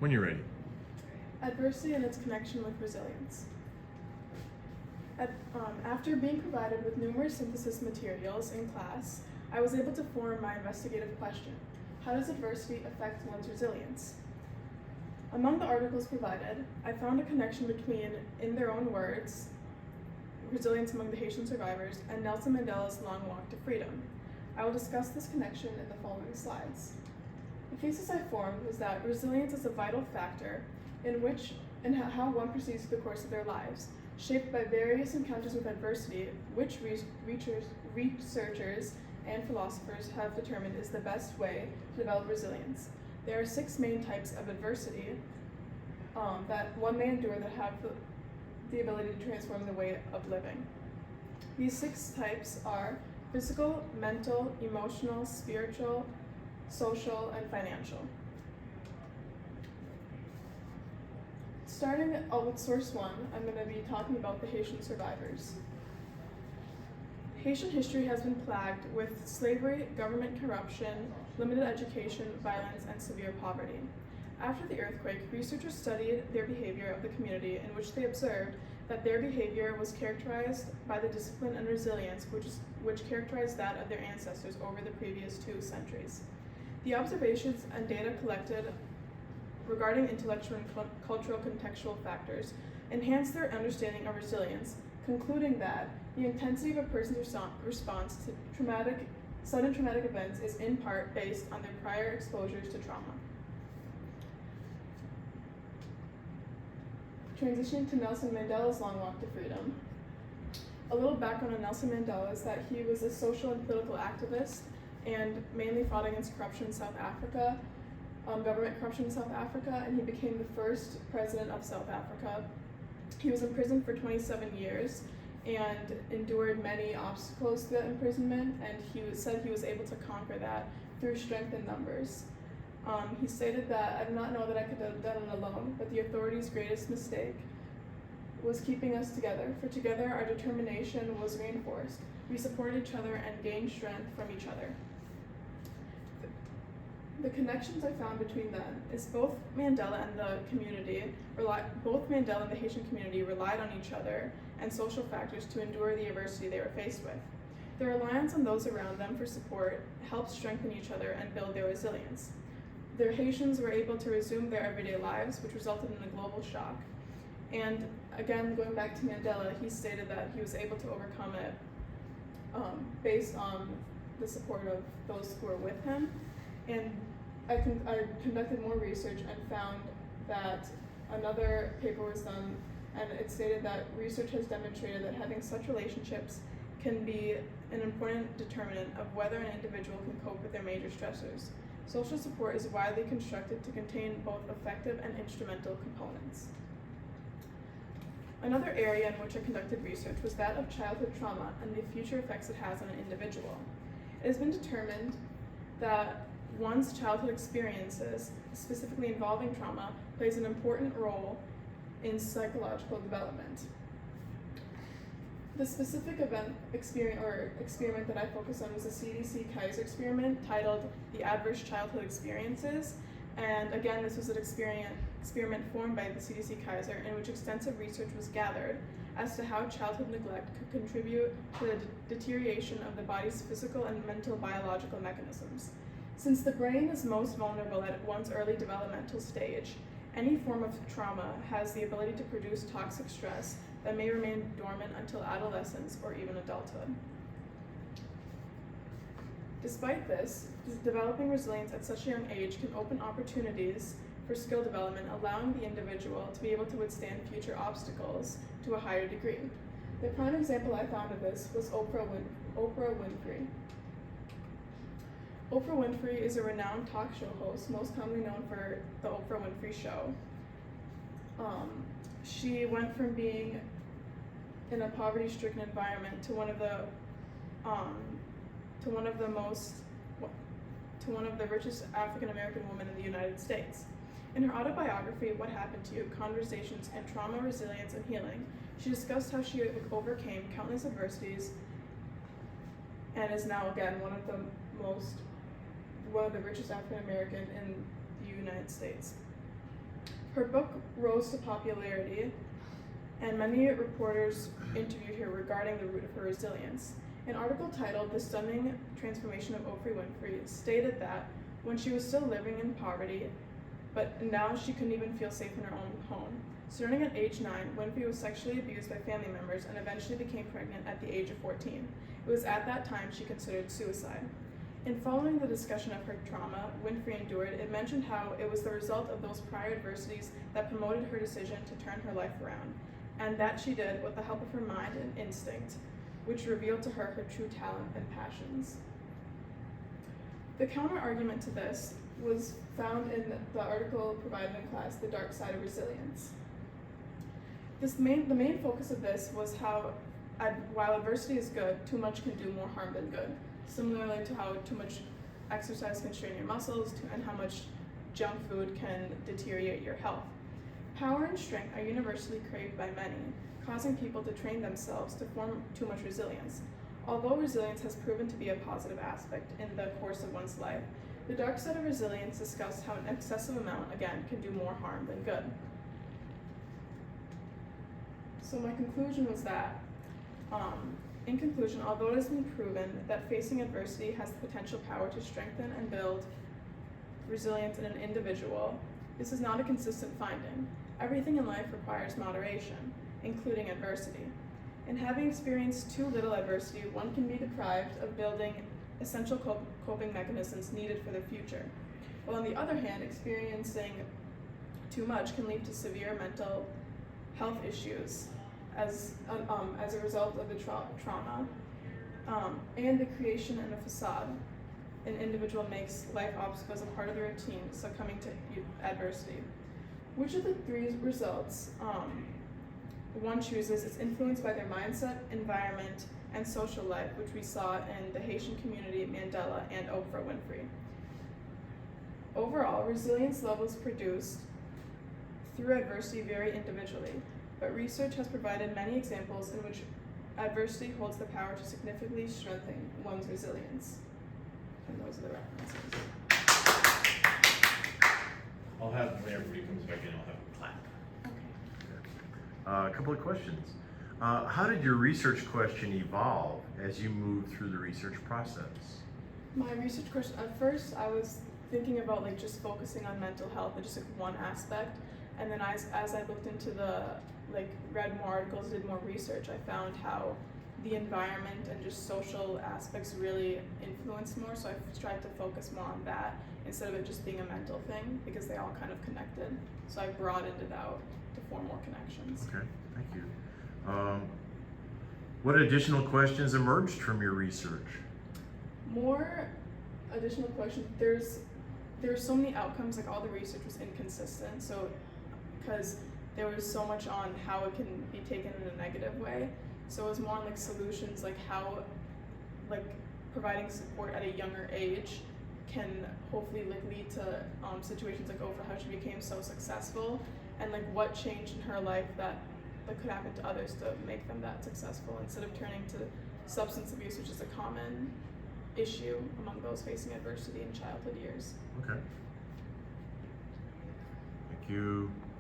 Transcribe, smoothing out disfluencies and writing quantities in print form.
When you're ready. Adversity and its connection with resilience. After being provided with numerous synthesis materials in class, I was able to form my investigative question: how does adversity affect one's resilience? Among the articles provided, I found a connection between, in their own words, resilience among the Haitian survivors and Nelson Mandela's long walk to freedom. I will discuss this connection in the following slides. The thesis I formed was that resilience is a vital factor in how one perceives the course of their lives, shaped by various encounters with adversity, which researchers and philosophers have determined is the best way to develop resilience. There are 6 main types of adversity that one may endure that have the ability to transform the way of living. These 6 types are physical, mental, emotional, spiritual, social, and financial. Starting out with source 1, I'm going to be talking about the Haitian survivors. Haitian history has been plagued with slavery, government corruption, limited education, violence, and severe poverty. After the earthquake, researchers studied their behavior of the community, in which they observed that their behavior was characterized by the discipline and resilience which characterized that of their ancestors over the previous 2 centuries. The observations and data collected regarding intellectual and cultural contextual factors enhanced their understanding of resilience, concluding that the intensity of a person's response to sudden traumatic events is in part based on their prior exposures to trauma. Transitioning to Nelson Mandela's long walk to freedom. A little background on Nelson Mandela is that he was a social and political activist and mainly fought against corruption in South Africa, government corruption in South Africa, and he became the first president of South Africa. He was imprisoned for 27 years and endured many obstacles to that imprisonment, and he said he was able to conquer that through strength in numbers. He stated that, "I do not know that I could have done it alone, but the authorities' greatest mistake was keeping us together, for together our determination was reinforced. We supported each other and gained strength from each other." The connections I found between them is both Mandela and the Haitian community relied on each other and social factors to endure the adversity they were faced with. Their reliance on those around them for support helped strengthen each other and build their resilience. The Haitians were able to resume their everyday lives, which resulted in a global shock. And again, going back to Mandela, he stated that he was able to overcome it based on the support of those who were with him. And I conducted more research and found that another paper was done, and it stated that research has demonstrated that having such relationships can be an important determinant of whether an individual can cope with their major stressors. Social support is widely constructed to contain both effective and instrumental components. Another area in which I conducted research was that of childhood trauma and the future effects it has on an individual. It has been determined that one's childhood experiences, specifically involving trauma, plays an important role in psychological development. The specific experiment that I focused on was the CDC Kaiser experiment titled The Adverse Childhood Experiences. And again, this was an experiment formed by the CDC Kaiser in which extensive research was gathered as to how childhood neglect could contribute to the deterioration of the body's physical and mental biological mechanisms. Since the brain is most vulnerable at one's early developmental stage, any form of trauma has the ability to produce toxic stress that may remain dormant until adolescence or even adulthood. Despite this, developing resilience at such a young age can open opportunities for skill development, allowing the individual to be able to withstand future obstacles to a higher degree. The prime example I found of this was Oprah Winfrey. Oprah Winfrey is a renowned talk show host, most commonly known for The Oprah Winfrey Show. She went from being in a poverty-stricken environment to one of the richest African American women in the United States. In her autobiography, What Happened to You? Conversations in Trauma, Resilience, and Healing, she discussed how she overcame countless adversities and is now again one of the richest African American in the United States. Her book rose to popularity, and many reporters interviewed her regarding the root of her resilience. An article titled "The Stunning Transformation of Oprah Winfrey" stated that when she was still living in poverty, but now she couldn't even feel safe in her own home. Starting at age 9, Winfrey was sexually abused by family members and eventually became pregnant at the age of 14. It was at that time she considered suicide. In following the discussion of her trauma Winfrey endured, it mentioned how it was the result of those prior adversities that promoted her decision to turn her life around, and that she did with the help of her mind and instinct, which revealed to her her true talent and passions. The counter-argument to this was found in the article provided in class, "The Dark Side of Resilience." The main focus of this was how, while adversity is good, too much can do more harm than good. Similarly to how too much exercise can strain your muscles and how much junk food can deteriorate your health. Power and strength are universally craved by many, causing people to train themselves to form too much resilience. Although resilience has proven to be a positive aspect in the course of one's life, the dark side of resilience discussed how an excessive amount, again, can do more harm than good. So my conclusion was that, in conclusion, although it has been proven that facing adversity has the potential power to strengthen and build resilience in an individual, this is not a consistent finding. Everything in life requires moderation, including adversity. And having experienced too little adversity, one can be deprived of building essential coping mechanisms needed for the future. While on the other hand, experiencing too much can lead to severe mental health issues as a result of the trauma and the creation and a facade. An individual makes life obstacles a part of the routine, succumbing to adversity. Which of the three results one chooses is influenced by their mindset, environment, and social life, which we saw in the Haitian community, Mandela, and Oprah Winfrey. Overall, resilience levels produced through adversity vary individually, but research has provided many examples in which adversity holds the power to significantly strengthen one's resilience. And those are the references. I'll have, when everybody comes back in, I'll have a clap. Okay. A couple of questions. How did your research question evolve as you moved through the research process? My research question, at first I was thinking about just focusing on mental health and just one aspect, and then as I looked into read more articles, did more research, I found how the environment and just social aspects really influence more, so I tried to focus more on that instead of it just being a mental thing, because they all kind of connected. So I broadened it out to form more connections. Okay, thank you. What additional questions emerged from your research? More additional questions. There's so many outcomes, all the research was inconsistent, so because there was so much on how it can be taken in a negative way. So it was more on solutions, how providing support at a younger age can hopefully lead to situations like Oprah, how she became so successful, and what changed in her life that could happen to others to make them that successful, instead of turning to substance abuse, which is a common issue among those facing adversity in childhood years. Okay. Thank you.